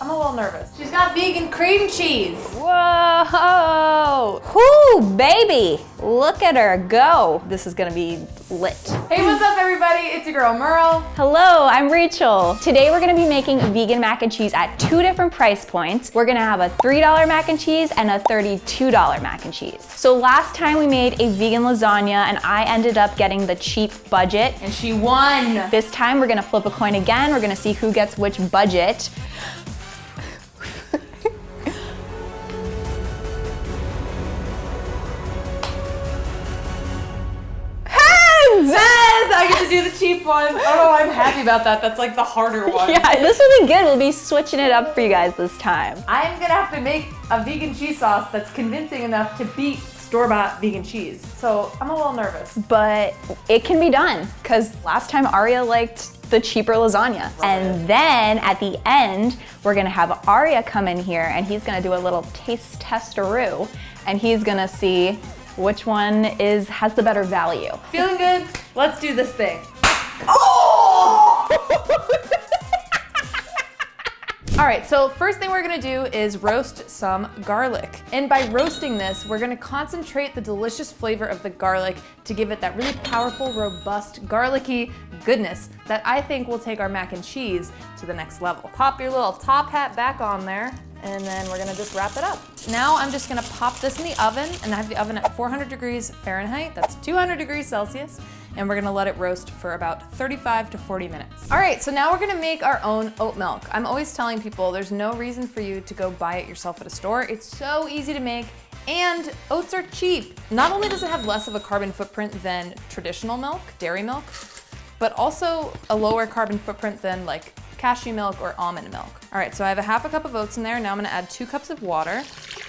I'm a little nervous. She's got vegan cream cheese. Whoa! Whoo, baby! Look at her go. This is gonna be lit. Hey, what's up everybody? It's your girl Merle. Hello, I'm Rachel. Today we're gonna be making vegan mac and cheese at 2 different price points. We're gonna have a $3 mac and cheese and a $32 mac and cheese. So last time we made a vegan lasagna and I ended up getting the cheap budget. And she won. This time we're gonna flip a coin again. We're gonna see who gets which budget. I get to do the cheap one. Oh, I'm happy about that. That's like the harder one. Yeah, this will be good. We'll be switching it up for you guys this time. I'm gonna have to make a vegan cheese sauce that's convincing enough to beat store-bought vegan cheese. So I'm a little nervous. But it can be done, because last time Aria liked the cheaper lasagna. And then at the end, we're gonna have Aria come in here and he's gonna do a little taste testaroo and he's gonna see which one has the better value. Feeling good? Let's do this thing. Oh! All right, so first thing we're gonna do is roast some garlic. And by roasting this, we're gonna concentrate the delicious flavor of the garlic to give it that really powerful, robust, garlicky goodness that I think will take our mac and cheese to the next level. Pop your little top hat back on there, and then we're gonna just wrap it up. Now I'm just gonna pop this in the oven, and I have the oven at 400 degrees Fahrenheit, that's 200 degrees Celsius, and we're gonna let it roast for about 35 to 40 minutes. All right, so now we're gonna make our own oat milk. I'm always telling people there's no reason for you to go buy it yourself at a store. It's so easy to make, and oats are cheap. Not only does it have less of a carbon footprint than traditional milk, dairy milk, but also a lower carbon footprint than like cashew milk or almond milk. All right, so I have a half a cup of oats in there. Now I'm gonna add 2 cups of water.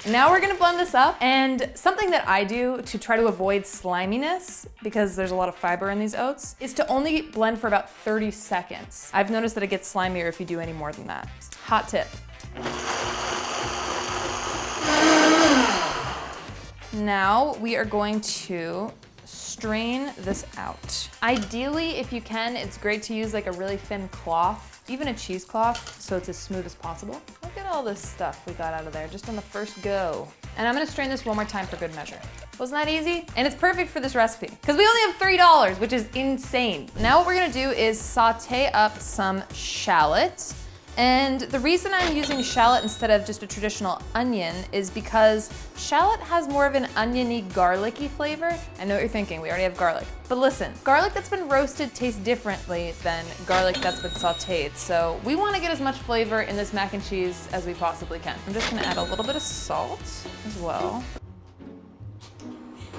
And now we're gonna blend this up. And something that I do to try to avoid sliminess, because there's a lot of fiber in these oats, is to only blend for about 30 seconds. I've noticed that it gets slimier if you do any more than that. Hot tip. Now we are going to strain this out. Ideally, if you can, it's great to use like a really thin cloth, even a cheesecloth, so it's as smooth as possible. Look at all this stuff we got out of there just on the first go. And I'm gonna strain this one more time for good measure. Wasn't that easy? And it's perfect for this recipe, because we only have $3, which is insane. Now what we're gonna do is saute up some shallot. And the reason I'm using shallot instead of just a traditional onion is because shallot has more of an oniony, garlicky flavor. I know what you're thinking, we already have garlic. But listen, garlic that's been roasted tastes differently than garlic that's been sauteed. So we want to get as much flavor in this mac and cheese as we possibly can. I'm just gonna add a little bit of salt as well.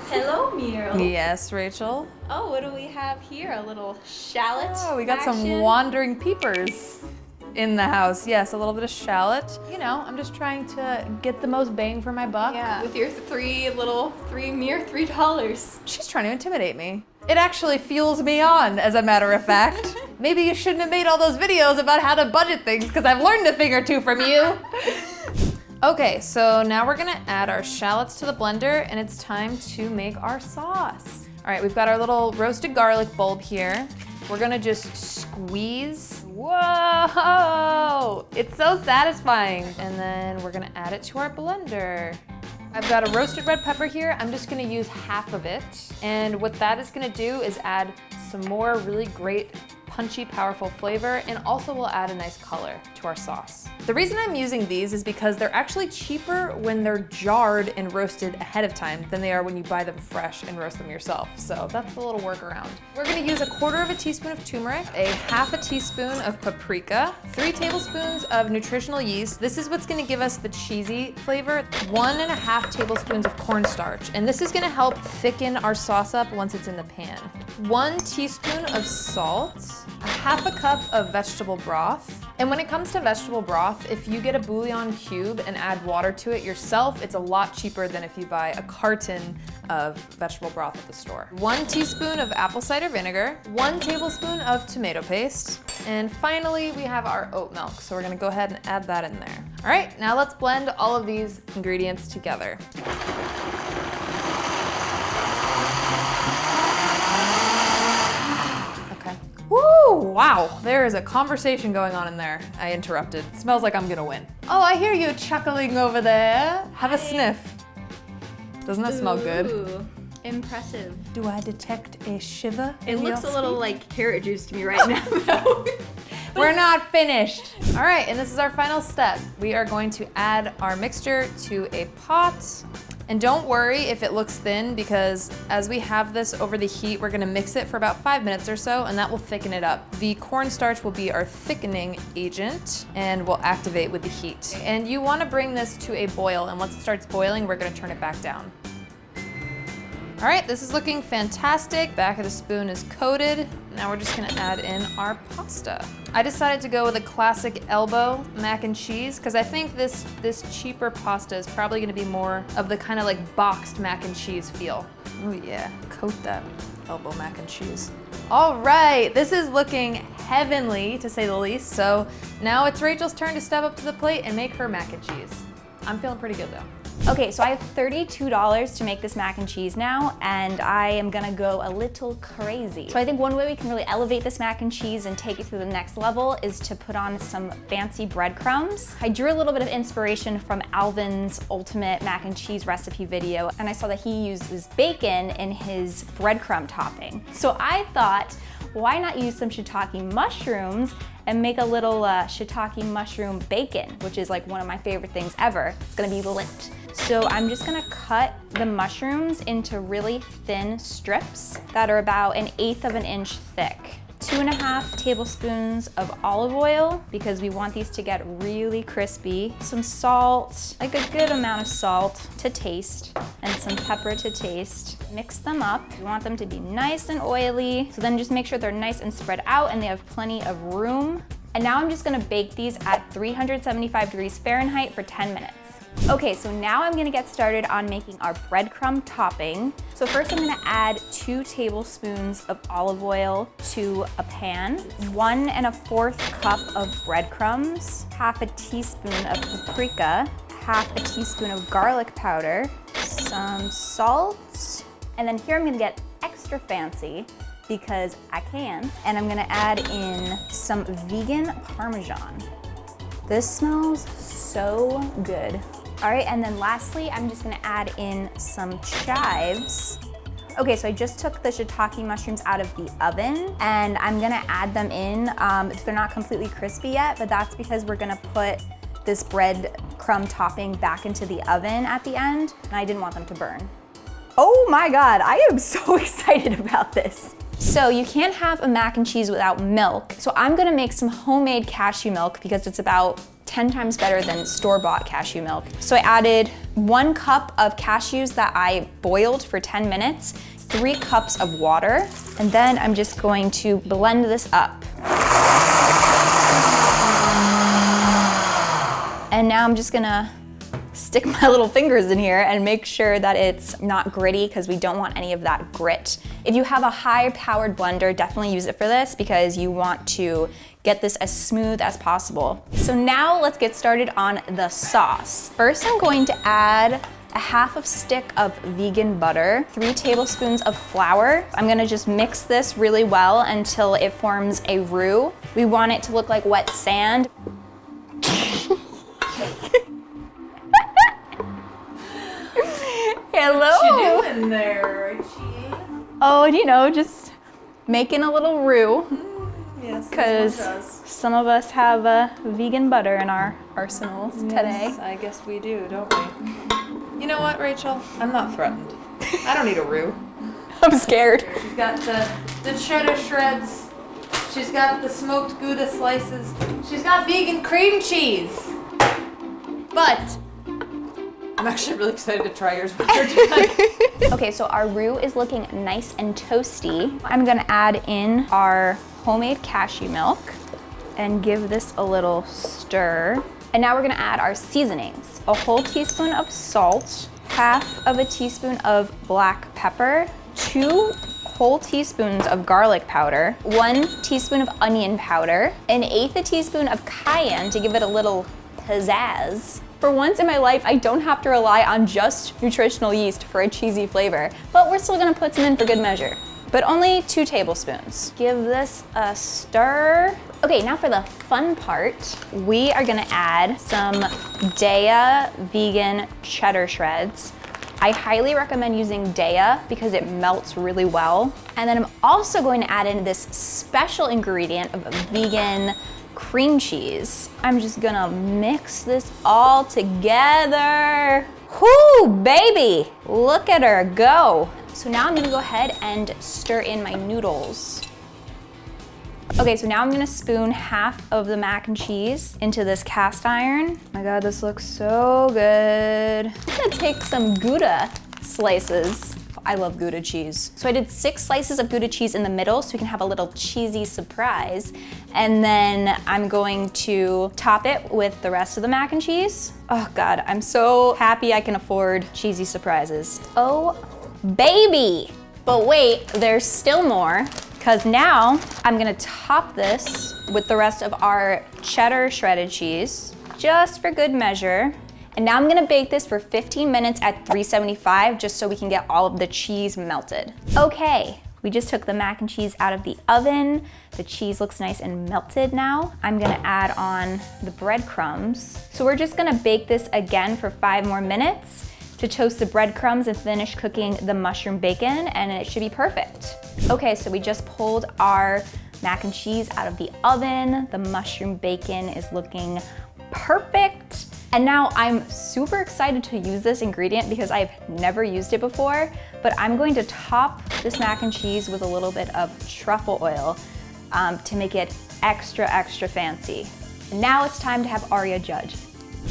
Hello, Merle. Yes, Rachel. Oh, what do we have here? A little shallot Oh, we got some wandering peepers in the house. Yes, a little bit of shallot. You know, I'm just trying to get the most bang for my buck. Yeah, with your mere $3. She's trying to intimidate me. It actually fuels me on, as a matter of fact. Maybe you shouldn't have made all those videos about how to budget things, because I've learned a thing or two from you. Okay, so now we're gonna add our shallots to the blender, and it's time to make our sauce. All right, we've got our little roasted garlic bulb here. We're gonna just squeeze. Whoa, it's so satisfying. And then we're gonna add it to our blender. I've got a roasted red pepper here. I'm just gonna use half of it. And what that is gonna do is add some more really great punchy, powerful flavor, and also will add a nice color to our sauce. The reason I'm using these is because they're actually cheaper when they're jarred and roasted ahead of time than they are when you buy them fresh and roast them yourself. So that's a little workaround. We're gonna use 1/4 teaspoon of turmeric, a 1/2 teaspoon of paprika, 3 tablespoons of nutritional yeast. This is what's gonna give us the cheesy flavor. 1.5 tablespoons of cornstarch. And this is gonna help thicken our sauce up once it's in the pan. 1 teaspoon of salt, 1/2 cup of vegetable broth. And when it comes to vegetable broth, if you get a bouillon cube and add water to it yourself, it's a lot cheaper than if you buy a carton of vegetable broth at the store. 1 teaspoon of apple cider vinegar, 1 tablespoon of tomato paste, and finally we have our oat milk. So we're gonna go ahead and add that in there. All right, now let's blend all of these ingredients together. Woo! wow, there is a conversation going on in there. I interrupted. It smells like I'm gonna win. Oh, I hear you chuckling over there. Have a sniff. Doesn't that smell good? Ooh, impressive. Do I detect a shiver? It looks a little like carrot juice to me right now, though. We're not finished. All right, and this is our final step. We are going to add our mixture to a pot. And don't worry if it looks thin, because as we have this over the heat, we're gonna mix it for about 5 minutes or so, and that will thicken it up. The cornstarch will be our thickening agent and will activate with the heat. And you wanna bring this to a boil, and once it starts boiling, we're gonna turn it back down. All right, this is looking fantastic. Back of the spoon is coated. Now we're just gonna add in our pasta. I decided to go with a classic elbow mac and cheese because I think this cheaper pasta is probably gonna be more of the kind of like boxed mac and cheese feel. Oh yeah, coat that elbow mac and cheese. All right, this is looking heavenly to say the least. So now it's Rachel's turn to step up to the plate and make her mac and cheese. I'm feeling pretty good though. Okay, so I have $32 to make this mac and cheese now, and I am gonna go a little crazy. So I think one way we can really elevate this mac and cheese and take it to the next level is to put on some fancy breadcrumbs. I drew a little bit of inspiration from Alvin's ultimate mac and cheese recipe video, and I saw that he uses bacon in his breadcrumb topping. So I thought, why not use some shiitake mushrooms and make a little shiitake mushroom bacon, which is like one of my favorite things ever. It's gonna be lit. So I'm just gonna cut the mushrooms into really thin strips that are about 1/8 of an inch thick. 2.5 tablespoons of olive oil, because we want these to get really crispy. Some salt, like a good amount of salt to taste, and some pepper to taste. Mix them up. We want them to be nice and oily. So then just make sure they're nice and spread out and they have plenty of room. And now I'm just gonna bake these at 375 degrees Fahrenheit for 10 minutes. Okay, so now I'm gonna get started on making our breadcrumb topping. So first I'm gonna add 2 tablespoons of olive oil to a pan, 1 1/4 cup of breadcrumbs, 1/2 teaspoon of paprika, 1/2 teaspoon of garlic powder, some salt, and then here I'm gonna get extra fancy because I can, and I'm gonna add in some vegan Parmesan. This smells so good. All right, and then lastly, I'm just gonna add in some chives. Okay, so I just took the shiitake mushrooms out of the oven, and I'm gonna add them in. They're not completely crispy yet, but that's because we're gonna put this breadcrumb topping back into the oven at the end, and I didn't want them to burn. Oh my God, I am so excited about this. So you can't have a mac and cheese without milk. So I'm gonna make some homemade cashew milk because it's about 10 times better than store-bought cashew milk. So I added 1 cup of cashews that I boiled for 10 minutes, 3 cups of water, and then I'm just going to blend this up. And now I'm just gonna stick my little fingers in here and make sure that it's not gritty because we don't want any of that grit. If you have a high-powered blender, definitely use it for this because you want to get this as smooth as possible. So now let's get started on the sauce. First, I'm going to add a 1/2 stick of vegan butter, 3 tablespoons of flour. I'm gonna just mix this really well until it forms a roux. We want it to look like wet sand. Hello. What you doing there, Richie? Oh, you know, just making a little roux. Yes, because some of us have vegan butter in our arsenals today. Yes, I guess we do, don't we? You know what, Rachel? I'm not threatened. I don't need a roux. I'm scared. She's got the cheddar shreds. She's got the smoked Gouda slices. She's got vegan cream cheese. But I'm actually really excited to try yours when you're done. Okay, so our roux is looking nice and toasty. I'm gonna add in our homemade cashew milk and give this a little stir. And now we're gonna add our seasonings. A whole teaspoon of salt, 1/2 teaspoon of black pepper, 2 whole teaspoons of garlic powder, 1 teaspoon of onion powder, 1/8 teaspoon of cayenne to give it a little pizzazz. For once in my life, I don't have to rely on just nutritional yeast for a cheesy flavor, but we're still gonna put some in for good measure. but only 2 tablespoons. Give this a stir. Okay, now for the fun part, we are gonna add some daia vegan cheddar shreds. I highly recommend using daia because it melts really well. And then I'm also going to add in this special ingredient of vegan cream cheese. I'm just gonna mix this all together. Whoo, baby, look at her go. So now I'm gonna go ahead and stir in my noodles. Okay, so now I'm gonna spoon half of the mac and cheese into this cast iron. Oh my God, this looks so good. I'm gonna take some Gouda slices. I love Gouda cheese. So I did 6 slices of Gouda cheese in the middle so we can have a little cheesy surprise. And then I'm going to top it with the rest of the mac and cheese. Oh God, I'm so happy I can afford cheesy surprises. Oh, baby. But wait, there's still more. Because now I'm gonna top this with the rest of our cheddar shredded cheese, just for good measure. And now I'm gonna bake this for 15 minutes at 375, just so we can get all of the cheese melted. Okay, we just took the mac and cheese out of the oven. The cheese looks nice and melted now. I'm gonna add on the breadcrumbs. So we're just gonna bake this again for 5 more minutes to toast the breadcrumbs and finish cooking the mushroom bacon, and it should be perfect. Okay, so we just pulled our mac and cheese out of the oven. The mushroom bacon is looking perfect. And now I'm super excited to use this ingredient because I've never used it before, but I'm going to top this mac and cheese with a little bit of truffle oil to make it extra, extra fancy. And now it's time to have Aria judge.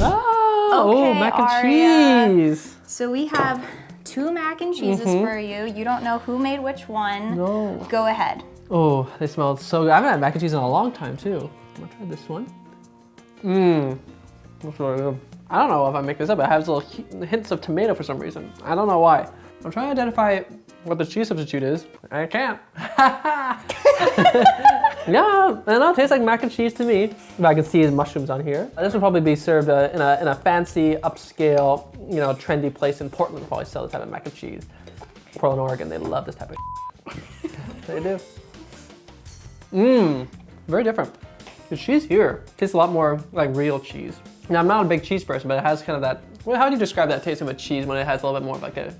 Oh, Okay, mac and Aria. cheese. So we have 2 mac and cheeses for you. You don't know who made which one. No. Go ahead. Oh, they smell so good. I haven't had mac and cheese in a long time too. I'm gonna try this one. That's really good. I don't know if I make this up, but it has little hints of tomato for some reason. I don't know why. I'm trying to identify what the cheese substitute is. I can't. Yeah, I don't know, it tastes like mac and cheese to me. But I can see his mushrooms on here. This would probably be served in a fancy, upscale, you know, trendy place in Portland. Probably sell this type of mac and cheese. Portland, Oregon, they love this type of They do. Very different. The cheese here tastes a lot more like real cheese. Now, I'm not a big cheese person, but it has kind of that, well, how do you describe that taste of a cheese when it has a little bit more of like an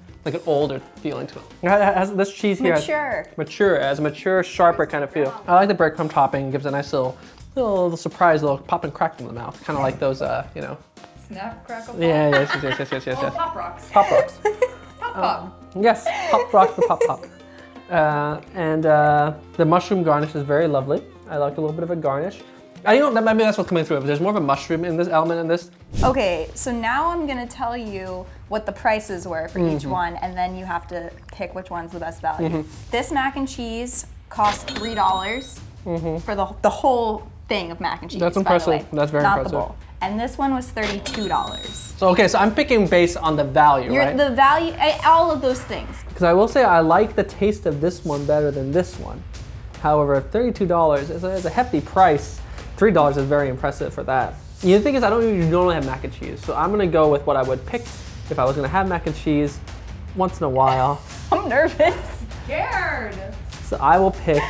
older feeling to it? It has this cheese here. Mature. It has a mature, sharper kind of feel. I like the breadcrumb topping. It gives a nice little surprise, little pop and crack in the mouth. Kind of like those, you know. Snap, crackle, pop. Yeah, yes. Oh, Pop Rocks. Pop rocks. Pop. Yes, pop rocks for pop pop. And the mushroom garnish is very lovely. I like a little bit of a garnish. I don't know, maybe that's what's coming through it, but there's more of a mushroom in this element in this. Okay, so now I'm gonna tell you what the prices were for each one, and then you have to pick which one's the best value. This mac and cheese cost $3 for the whole thing of mac and cheese. That's impressive. By the way, That's very not impressive. The bowl. And this one was $32. So okay, so I'm picking based on the value, right? The value, all of those things. Because I will say I like the taste of this one better than this one. However, $32 is a hefty price. $3 is very impressive for that. The thing is, I don't usually normally have mac and cheese, so I'm gonna go with what I would pick if I was gonna have mac and cheese once in a while. I'm nervous. Scared. So I will pick,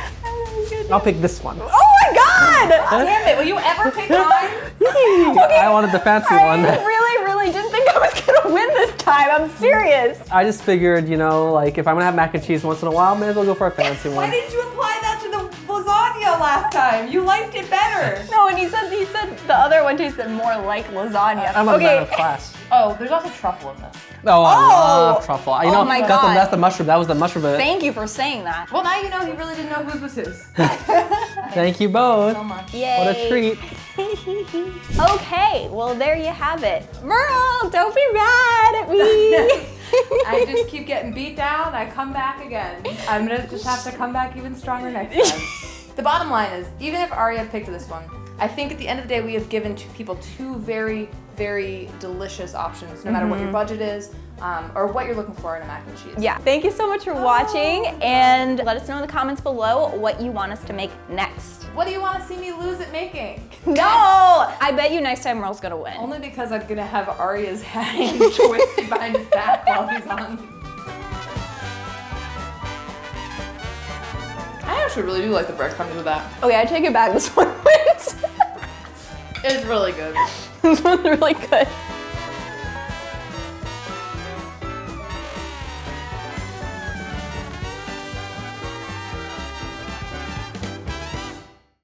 I'll pick this one. Oh my God! Damn it, will you ever pick mine? I wanted the fancy one. I really didn't think I was gonna win this time. I'm serious. I just figured, you know, like if I'm gonna have mac and cheese once in a while, may as well go for a fancy Why one. didn't you apply that to the lasagna last time? You liked it better. No, and he said the other one tasted more like lasagna. I'm a man of class. Oh, there's also truffle in this. Oh, I love truffle. You know, my that's God. that's the mushroom. That was the mushroom. Thank you for saying that. Well, now you know he really didn't know whose was his. Thank you both. So much. Yay. What a treat. Okay, well there you have it. Merle, don't be mad at me. I just keep getting beat down. I come back again. I'm gonna just have to come back even stronger next time. The bottom line is, even if Aria picked this one, I think at the end of the day we have given people 2 very, very delicious options, no matter what your budget is or what you're looking for in a mac and cheese. Yeah, thank you so much for watching, and let us know in the comments below what you want us to make next. What do you want to see me lose at making? No! I bet you next time Merle's gonna win. Only because I'm gonna have Aria's hand twisted behind his back while he's on. actually really do like the breadcrumbs with that. Okay, I take it back. This one wins. It's really good. This one's really good.